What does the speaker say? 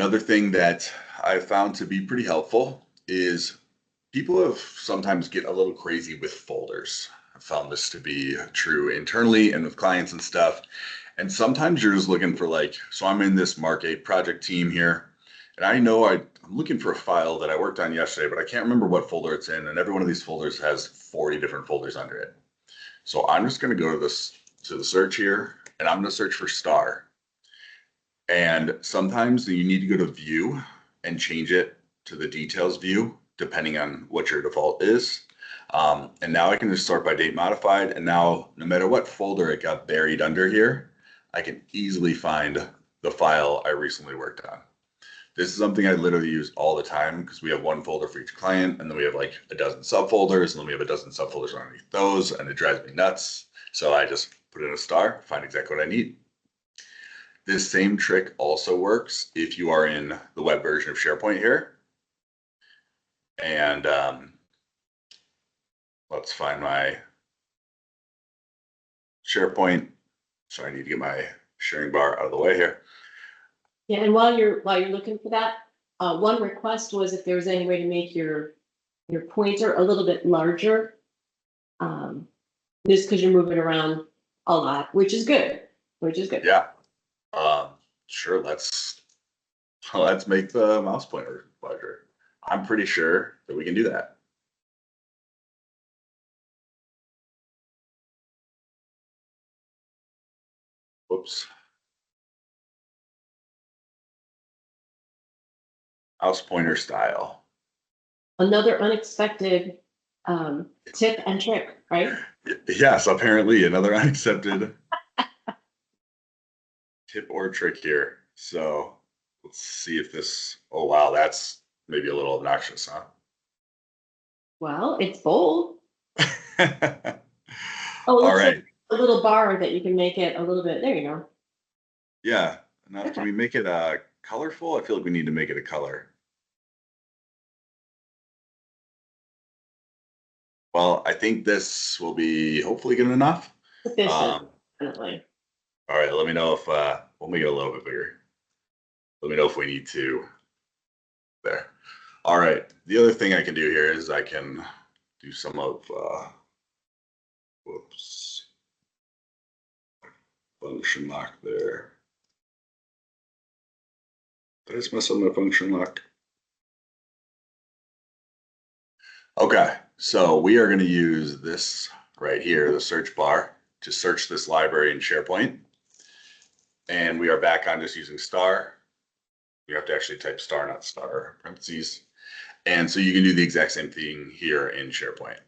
Another thing that I found to be pretty helpful is people have sometimes get a little crazy with folders. I've found this to be true internally and with clients and stuff. And sometimes you're just looking for like, so I'm in this Mark 8 project team here, and I know I'm looking for a file that I worked on yesterday, but I can't remember what folder it's in. And every one of these folders has 40 different folders under it. So I'm just going to go to the search here, and I'm going to search for star. And sometimes you need to go to view and change it to the details view, depending on what your default is. And now I can just sort by date modified. And now no matter what folder it got buried under here, I can easily find the file I recently worked on. This is something I literally use all the time because we have one folder for each client, and then we have like a dozen subfolders, and then we have a dozen subfolders underneath those, and it drives me nuts. So I just put in a star, find exactly what I need. This same trick also works if you are in the web version of SharePoint here. And let's find my SharePoint. So I need to get my sharing bar out of the way here. Yeah, and while you're looking for that, one request was if there was any way to make your pointer a little bit larger. Just because you're moving around a lot, which is good. Yeah. Sure. Let's make the mouse pointer larger. I'm pretty sure that we can do that. Whoops. Mouse pointer style. Another unexpected tip and trick, right? Yes, apparently another unaccepted tip or trick here. So let's see if this, oh wow, that's maybe a little obnoxious, huh? Well, it's bold. All right. Like a little bar that you can make it a little bit. There you go. Yeah. Now, can we make it colorful? I feel like we need to make it a color. Well, I think this will be hopefully good enough. Definitely. All right, let me know if we'll make it a little bit bigger. Let me know if we need to. There. All right. The other thing I can do here is I can do some of whoops. Function lock there. Did I just mess up my function lock? Okay, so we are going to use this right here, the search bar, to search this library in SharePoint. And we are back on just using star. You have to actually type star, not star, parentheses. And so you can do the exact same thing here in SharePoint.